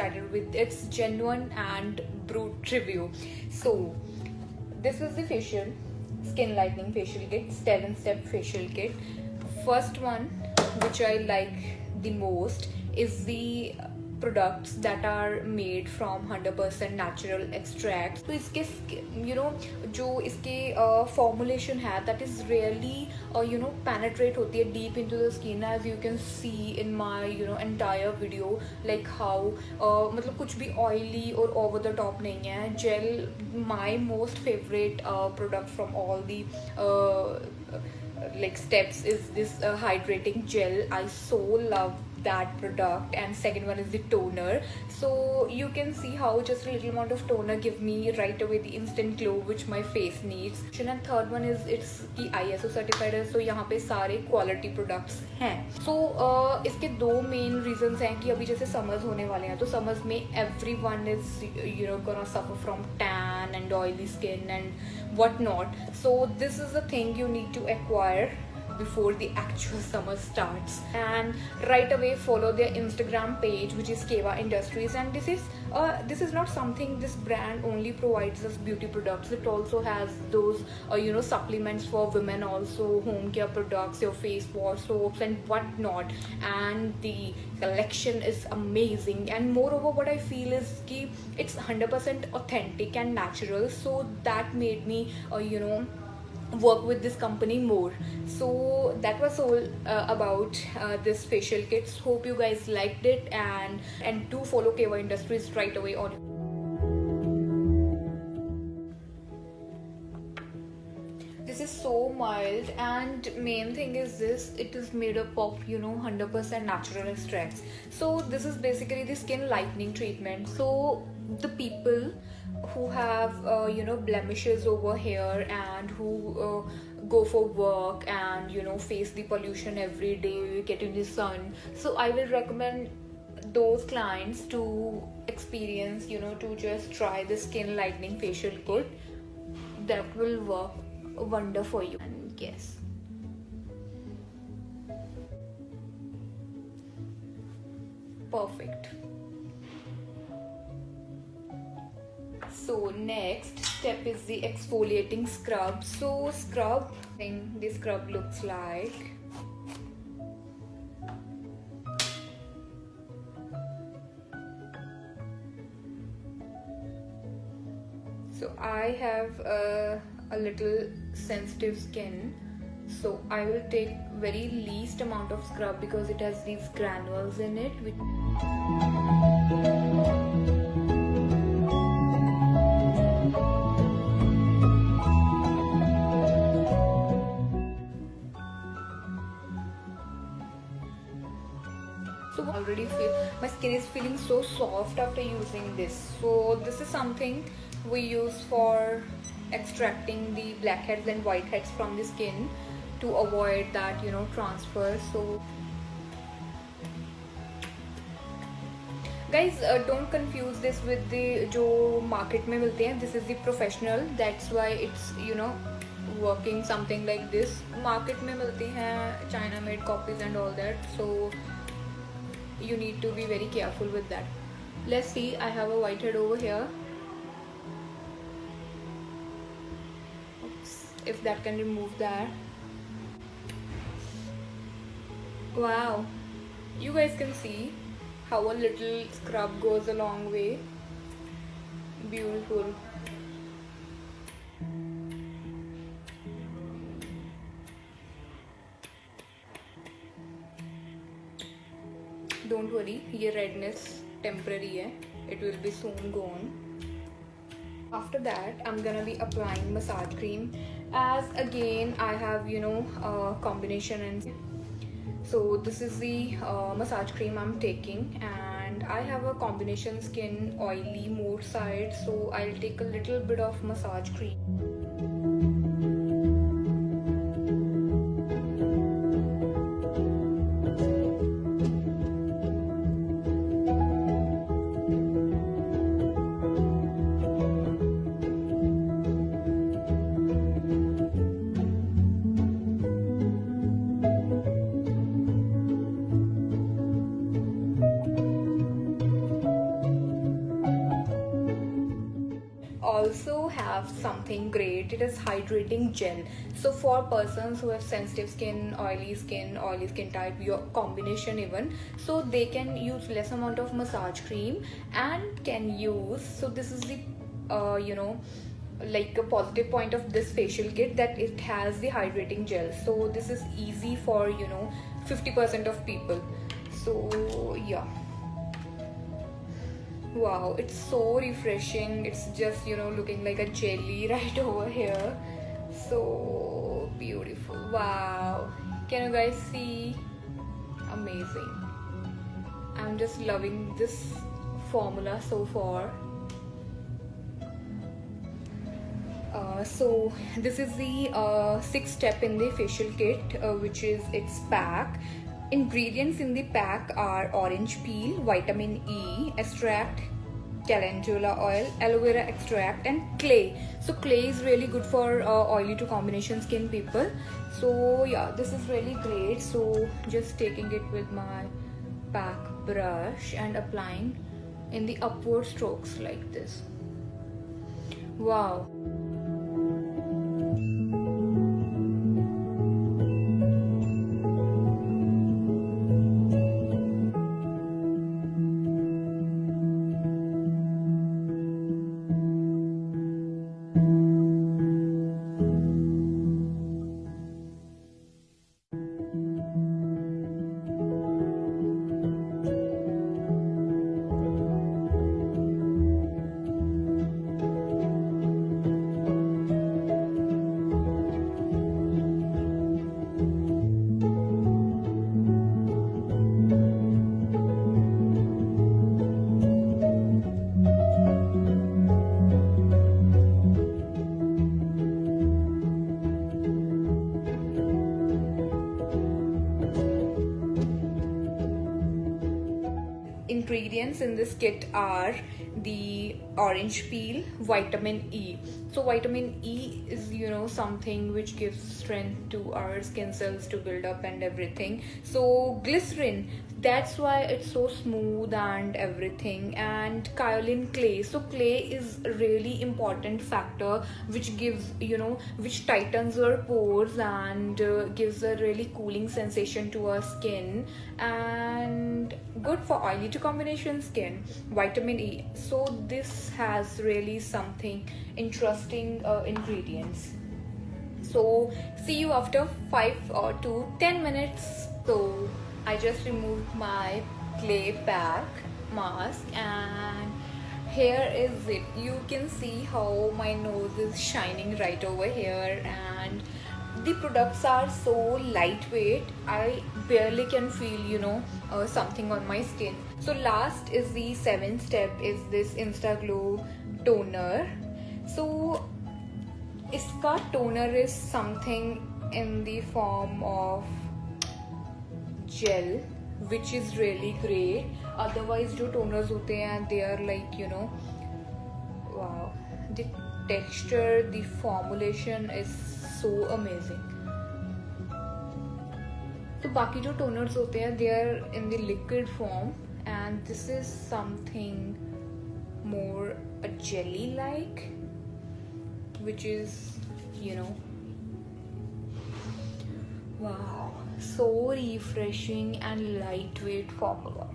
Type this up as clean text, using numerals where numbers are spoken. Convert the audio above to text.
started with its genuine and brute review. So this is the facial skin lightening facial kit, 7-step facial kit. First one which I like the most is the products that are made from 100% natural extracts. तो इसके जो इसके formulation है that is really penetrate होती है deep into the skin, as you can see in my entire video, like how मतलब कुछ भी oily और over the top नहीं है. Gel, my most favorite product from all the like steps is this hydrating gel. I so love that product. And second one is the toner. So you can see how just a little amount of toner give me right away the instant glow which my face needs. And third one is it's की ISO certified है, so यहाँ पे सारे quality products हैं. So इसके दो main reasons हैं कि अभी जैसे summers होने वाले हैं, तो summers में everyone is gonna suffer from tan and oily skin and whatnot. So this is the thing you need to acquire before the actual summer starts, and right away follow their Instagram page, which is Keva Industries. And this is not something this brand only provides us beauty products. It also has those supplements for women, also home care products, your face wash, soaps and whatnot, and the collection is amazing. And moreover, what I feel is ki it's 100% authentic and natural, so that made me work with this company more. So that was all about this facial kits. Hope you guys liked it, and do follow Keva Industries right away on. This is so mild, and main thing is this, it is made up of 100% natural extracts. So this is basically the skin lightening treatment. So the people who have blemishes over here and who go for work and face the pollution every day, get in the sun, so I will recommend those clients to experience to just try the skin lightening facial kit. That will work wonder for you. And yes, perfect. So next step is the exfoliating scrub. So scrub thing, this scrub looks like. So I have a little sensitive skin, so I will take very least amount of scrub because it has these granules in it. So already feel my skin is feeling so soft after using this. So this is something we use for extracting the blackheads and whiteheads from the skin to avoid that transfer. So guys, don't confuse this with the जो market में मिलते हैं. This is the professional, that's why it's working something like this. Market में मिलती हैं China made copies and all that, so you need to be very careful with that. Let's see, I have a whitehead over here. Oops, if that can remove that. Wow, you guys can see how a little scrub goes a long way. Beautiful. Don't worry, ये redness temporary है, it will be soon gone. After that, I'm gonna be applying massage cream, as again I have combination. And so this is the massage cream I'm taking, and I have a combination skin, oily more side, so I'll take a little bit of massage cream. also have something great. It is hydrating gel. So for persons who have sensitive skin, oily skin type, your combination even, so they can use less amount of massage cream and can use. So this is the like a positive point of this facial kit, that it has the hydrating gel. So this is easy for 50% of people. So yeah, wow, it's so refreshing. It's just looking like a jelly right over here. So beautiful. Wow, can you guys see? Amazing. I'm just loving this formula so far. So this is the sixth step in the facial kit, which is its pack. Ingredients in the pack are orange peel, vitamin E extract, calendula oil, aloe vera extract, and clay. So clay is really good for oily to combination skin people. So yeah, this is really great. So just taking it with my pack brush and applying in the upward strokes like this. Wow. Ingredients in this kit are the orange peel, vitamin E. So vitamin E is something which gives strength to our skin cells to build up and everything. So glycerin, that's why it's so smooth and everything. And kaolin clay, so clay is a really important factor which gives which tightens our pores and gives a really cooling sensation to our skin, and good for oily to combination skin. Vitamin E, so this has really something interesting ingredients. So see you after 5 to 10 minutes. So I just removed my clay pack mask, and here is it. You can see how my nose is shining right over here, and the products are so lightweight. I barely can feel something on my skin. So last is the seventh step, is this Instaglow toner. So iska toner is something in the form of gel, which is really great. Otherwise जो toners होते हैं, they are like wow, the texture, the formulation is so amazing. तो बाकी जो toners होते हैं, they are in the liquid form, and this is something more a jelly like, which is wow, so refreshing and lightweight formula.